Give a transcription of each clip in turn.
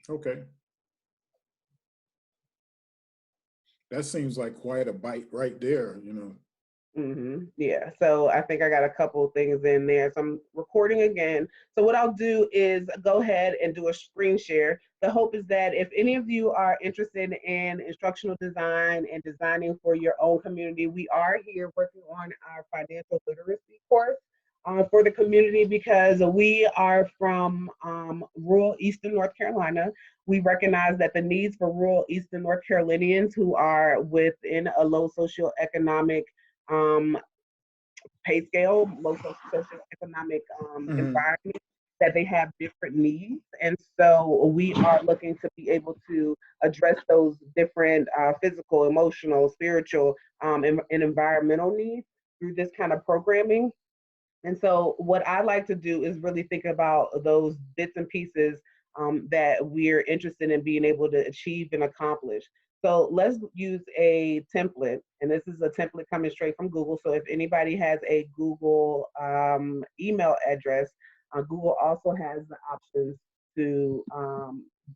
Okay. That seems like quite a bite right there, you know. Yeah, so I think I got a couple things in there. So I'm recording again. So what I'll do is go ahead and do a screen share. The hope is that if any of you are interested in instructional design and designing for your own community, we are here working on our financial literacy course for the community because we are from rural Eastern North Carolina. We recognize that the needs for rural Eastern North Carolinians who are within a low socioeconomic um, pay scale, low socioeconomic Hmm. environment, that they have different needs. And so we are looking to be able to address those different physical, emotional, spiritual, and environmental needs through this kind of programming. And so, what I like to do is really think about those bits and pieces that we're interested in being able to achieve and accomplish. So, let's use a template. And this is a template coming straight from Google. So, if anybody has a Google email address, Google also has the options to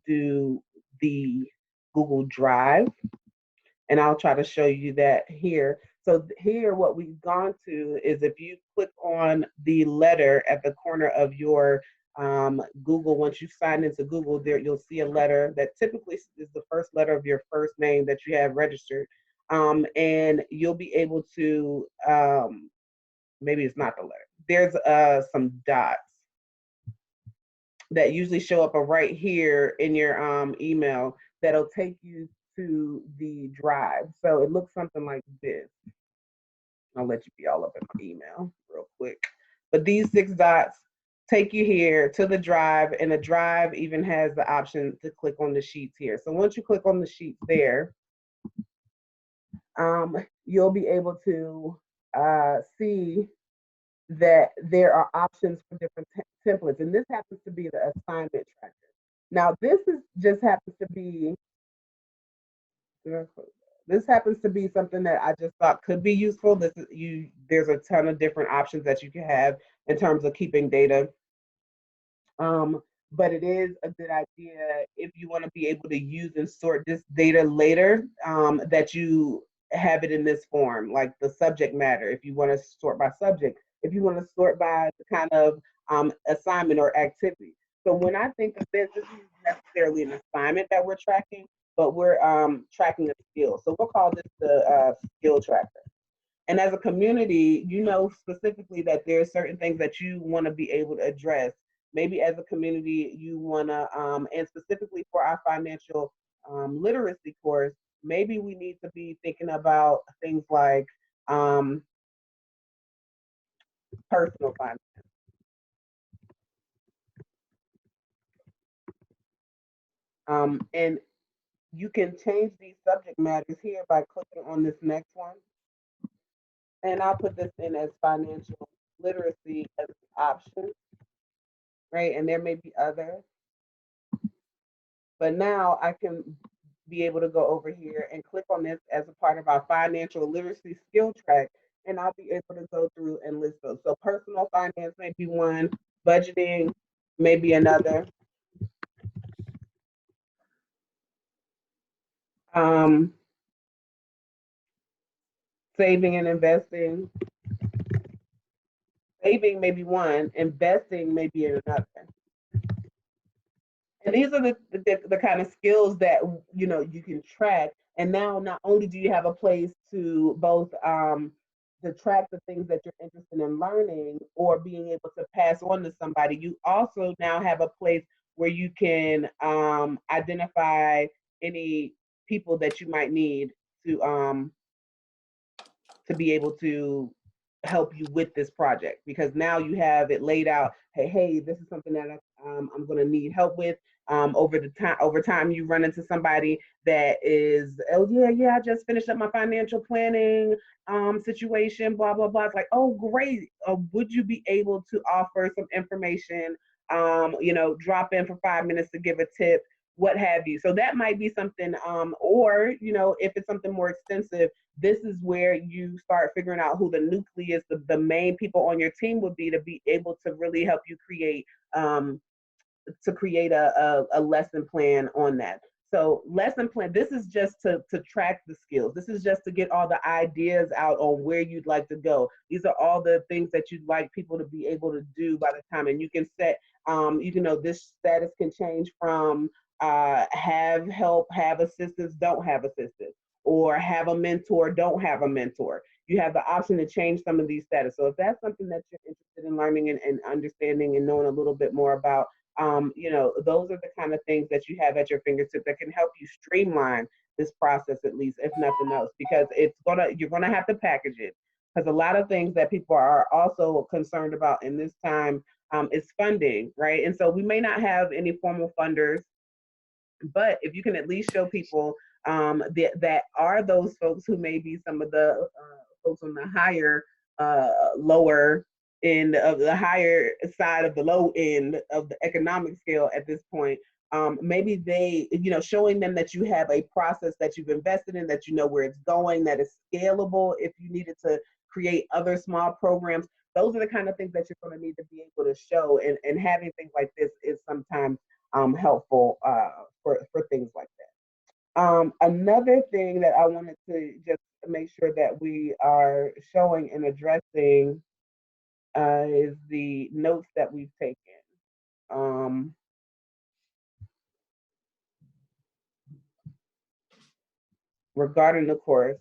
do the Google Drive, and I'll try to show you that here. So here, what we've gone to is if you click on the letter at the corner of your Google, once you sign into Google, there you'll see a letter that typically is the first letter of your first name that you have registered, and you'll be able to maybe it's not the letter. There's some dots that usually show up right here in your email that'll take you to the drive. So it looks something like this. I'll let you be all up in my email real quick. But these six dots take you here to the drive, and the drive even has the option to click on the sheets here. So once you click on the sheets there, you'll be able to see that there are options for different templates, and this happens to be the assignment tracker. Now, this is just happens to be this happens to be something that I just thought could be useful. This is you. There's a ton of different options that you can have in terms of keeping data. Um, but it is a good idea if you want to be able to use and sort this data later, that you have it in this form, like the subject matter. If you want to sort by subject, if you want to sort by the kind of assignment or activity. So when I think of this isn't necessarily an assignment that we're tracking, but we're tracking a skill. So we'll call this the skill tracker. And as a community, you know specifically that there are certain things that you want to be able to address. Maybe as a community, you want to, and specifically for our financial literacy course, maybe we need to be thinking about things like um, personal finance. And you can change these subject matters here by clicking on this next one. And I'll put this in as financial literacy as an option, right? And there may be others. But now I can be able to go over here and click on this as a part of our financial literacy skill track, and I'll be able to go through and list those. So personal finance may be one, budgeting may be another, um, saving and investing. Saving may be one, investing may be another. And these are the kind of skills that you can track. And now not only do you have a place to both to track the things that you're interested in learning or being able to pass on to somebody, you also now have a place where you can identify any people that you might need to be able to help you with this project, because now you have it laid out. Hey, this is something that I'm going to need help with. Over time, you run into somebody that is, oh yeah, I just finished up my financial planning situation, blah blah blah. It's like, oh great, would you be able to offer some information? Drop in for 5 minutes to give a tip, what have you. So that might be something, or if it's something more extensive, this is where you start figuring out who the nucleus, the main people on your team would be to be able to really help you create to create a lesson plan on that. So lesson plan, this is just to track the skills. This is just to get all the ideas out on where you'd like to go. These are all the things that you'd like people to be able to do by the time. And you can set, you can know this status can change from have help, have assistance, don't have assistance, or have a mentor, don't have a mentor. You have the option to change some of these status. So if that's something that you're interested in learning and understanding and knowing a little bit more about, you know, those are the kind of things that you have at your fingertips that can help you streamline this process, at least, if nothing else, because you're gonna have to package it. Because a lot of things that people are also concerned about in this time is funding, right? And so we may not have any formal funders, but if you can at least show people that are those folks who may be some of the folks on the higher, lower end of the higher side of the low end of the economic scale at this point, maybe they, you know, showing them that you have a process that you've invested in, that you know where it's going, that is scalable if you needed to create other small programs. Those are the kind of things that you're going to need to be able to show, and having things like this is sometimes helpful for things like that. Another thing that I wanted to just make sure that we are showing and addressing is the notes that we've taken regarding the course.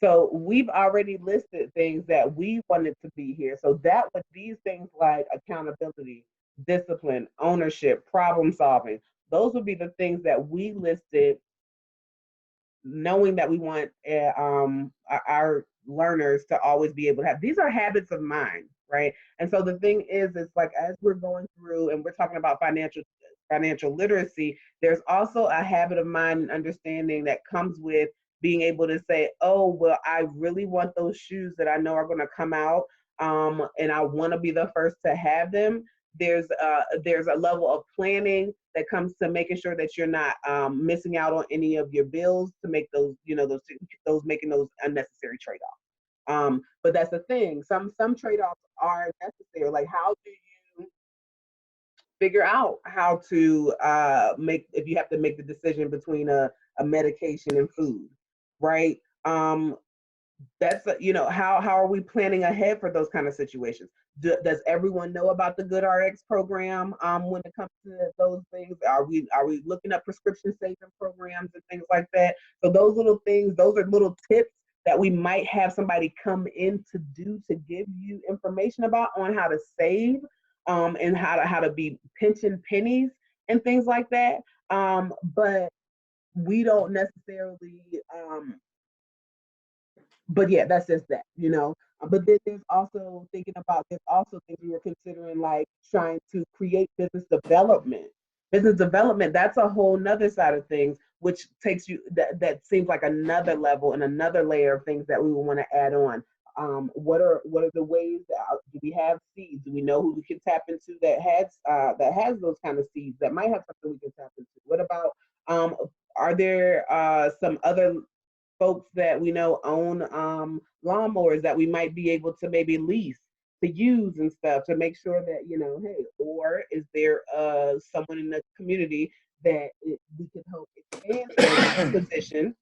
So we've already listed things that we wanted to be here. So that would, these things like accountability, discipline, ownership, problem solving, those would be the things that we listed, knowing that we want our learners to always be able to have. These are habits of mind, right? And so the thing is, it's like as we're going through and we're talking about financial literacy, there's also a habit of mind and understanding that comes with being able to say, oh, well, I really want those shoes that I know are going to come out, and I want to be the first to have them. There's a level of planning that comes to making sure that you're not missing out on any of your bills to make those, you know, those making those unnecessary trade-offs. But that's the thing. Some trade-offs are necessary. Like, how do you figure out how to make, if you have to make the decision between a medication and food, right? That's you know, how are we planning ahead for those kind of situations? Does everyone know about the Good RX program when it comes to those things? Are we looking at prescription saving programs and things like that? So those little things, those are little tips that we might have somebody come in to do, to give you information about on how to save, and how to be pinching pennies and things like that. But we don't necessarily but yeah, that's just that, you know. But then there's also thinking about, there's also things we were considering, like trying to create business development. Business development, that's a whole nother side of things, which takes you, that seems like another level and another layer of things that we would want to add on. What are the ways that, do we have seeds? Do we know who we can tap into that has those kind of seeds that might have something we can tap into? What about are there some other folks that we know own lawnmowers that we might be able to maybe lease to use and stuff, to make sure that, you know, hey, or is there someone in the community that we can help expand their position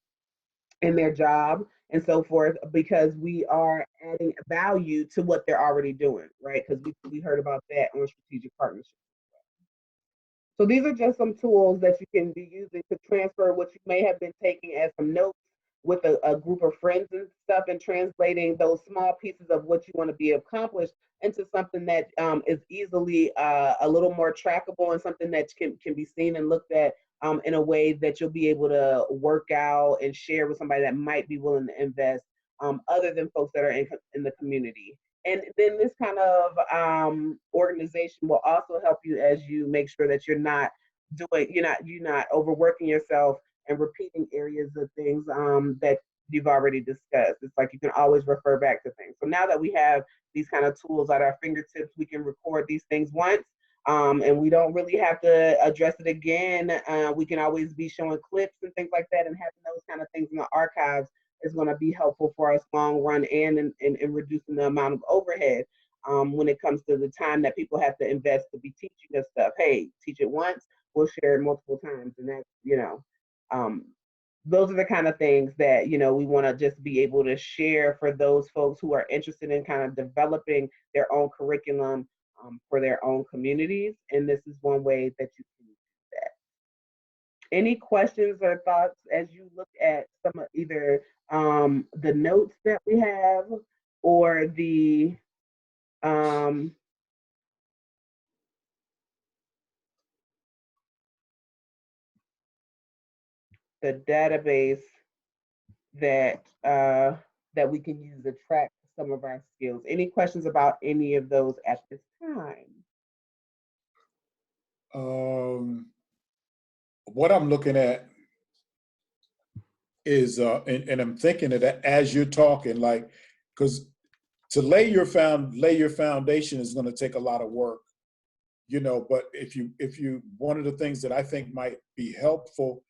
in their job and so forth, because we are adding value to what they're already doing, right? Because we heard about that on strategic partnerships. So these are just some tools that you can be using to transfer what you may have been taking as some notes with a group of friends and stuff, and translating those small pieces of what you want to be accomplished into something that is easily a little more trackable, and something that can be seen and looked at in a way that you'll be able to work out and share with somebody that might be willing to invest, other than folks that are in the community. And then this kind of organization will also help you as you make sure that you're not overworking yourself and repeating areas of things that you've already discussed. It's like you can always refer back to things. So now that we have these kind of tools at our fingertips, we can record these things once, and we don't really have to address it again. We can always be showing clips and things like that, and having those kind of things in the archives is going to be helpful for us long run, and reducing the amount of overhead. when it comes to the time that people have to invest to be teaching us stuff. Hey, teach it once, we'll share it multiple times. And that's, um, those are the kind of things that, we want to just be able to share for those folks who are interested in kind of developing their own curriculum for their own communities. And this is one way that you can do that. Any questions or thoughts as you look at some of either the notes that we have or um, the database that that we can use to track some of our skills? Any questions about any of those at this time? What I'm looking at is, and I'm thinking of that as you're talking, like, because to lay your foundation is going to take a lot of work, but if you, one of the things that I think might be helpful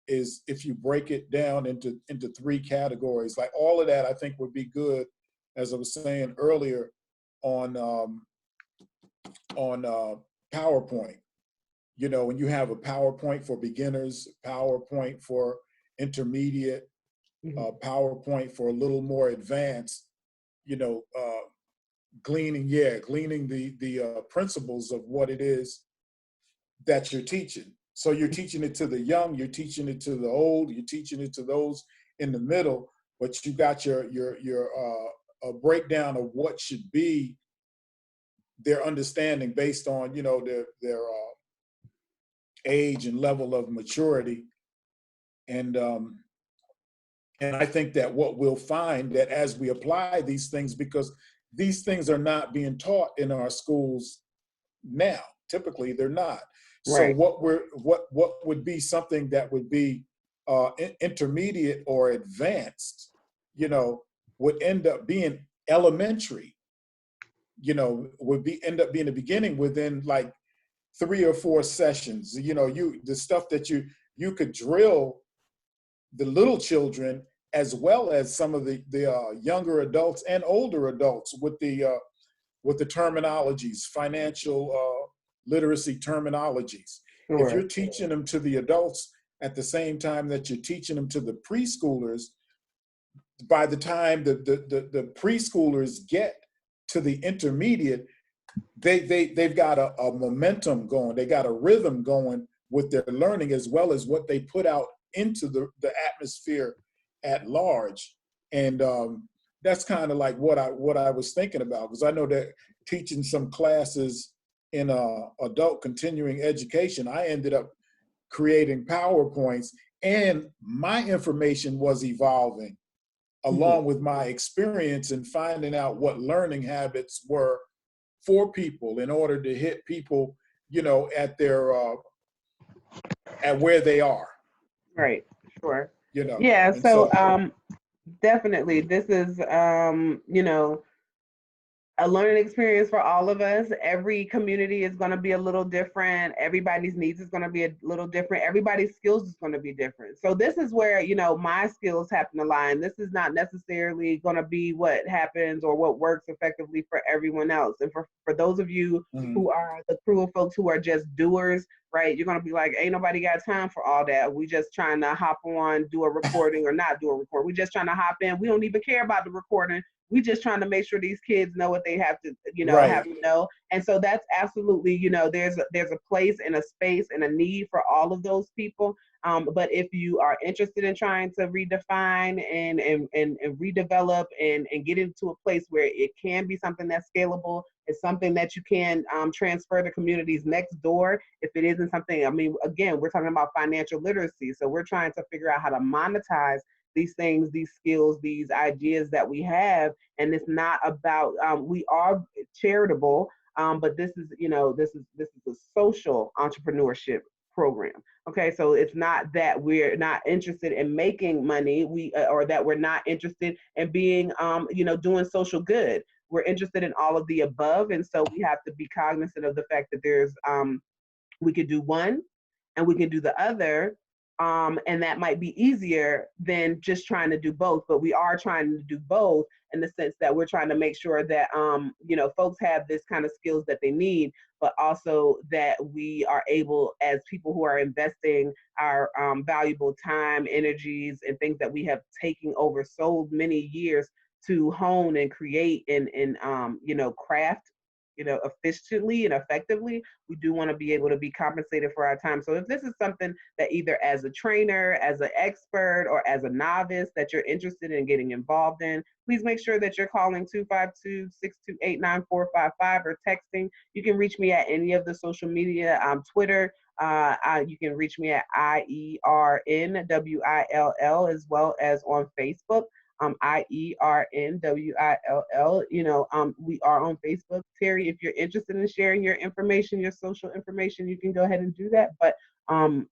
is if you break it down into three categories. Like all of that I think would be good, as I was saying earlier, on PowerPoint. When you have a PowerPoint for beginners, PowerPoint for intermediate, PowerPoint for a little more advanced, gleaning the principles of what it is that you're teaching. So you're teaching it to the young, you're teaching it to the old, you're teaching it to those in the middle, but you got your a breakdown of what should be their understanding based on their age and level of maturity. And I think that what we'll find that as we apply these things, because these things are not being taught in our schools now, typically they're not. So Right. what would be something that would be intermediate or advanced, would end up being elementary, would end up being the beginning within like 3 or 4 sessions. The stuff that you could drill the little children as well as some of the younger adults and older adults with the terminologies, financial literacy terminologies. If Sure. you're teaching them to the adults at the same time that you're teaching them to the preschoolers, by the time the preschoolers get to the intermediate, they've got a momentum going, they got a rhythm going with their learning, as well as what they put out into the atmosphere at large. And that's kind of like what I was thinking about, because I know that teaching some classes in adult continuing education, I ended up creating PowerPoints, and my information was evolving along with my experience and finding out what learning habits were for people in order to hit people, at their at where they are. Right. Sure. you know. Yeah. And So so, definitely, this is a learning experience for all of us. Every community is going to be a little different. Everybody's needs is going to be a little different. Everybody's skills is going to be different. So this is where, my skills happen to lie. And this is not necessarily going to be what happens or what works effectively for everyone else. And for those of you who are the crew of folks who are just doers, right? You're going to be like, ain't nobody got time for all that. We just trying to hop on, do a recording or not do a recording. We just trying to hop in. We don't even care about the recording. We just trying to make sure these kids know what they have to, have right. to know. And so that's absolutely, there's a place and a space and a need for all of those people. But if you are interested in trying to redefine and redevelop and get into a place where it can be something that's scalable, it's something that you can transfer to communities next door. If it isn't something, again, we're talking about financial literacy. So we're trying to figure out how to monetize these things, these skills, these ideas that we have. And it's not about, we are charitable, but this is a social entrepreneurship program. Okay, so it's not that we're not interested in making money, or that we're not interested in being, doing social good. We're interested in all of the above, and so we have to be cognizant of the fact that there's, we could do one, and we can do the other, And that might be easier than just trying to do both, but we are trying to do both in the sense that we're trying to make sure that, folks have this kind of skills that they need, but also that we are able, as people who are investing our valuable time, energies, and things that we have taken over so many years to hone and create and craft, efficiently and effectively, we do want to be able to be compensated for our time. So if this is something that either as a trainer, as an expert, or as a novice that you're interested in getting involved in, please make sure that you're calling 252-628-9455 or texting. You can reach me at any of the social media, Twitter. You can reach me at IERNWILL, as well as on Facebook. IERNWILL. We are on Facebook. Terry, if you're interested in sharing your information, your social information, you can go ahead and do that. But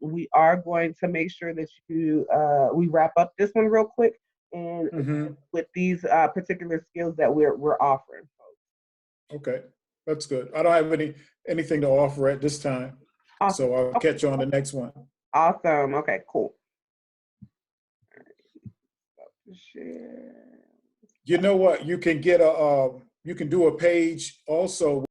we are going to make sure that we wrap up this one real quick, and with these particular skills that we're offering. Okay, that's good. I don't have anything to offer at this time, Awesome. so I'll catch you on the next one. Awesome. Okay, cool. Share. You know what? You can get you can do a page also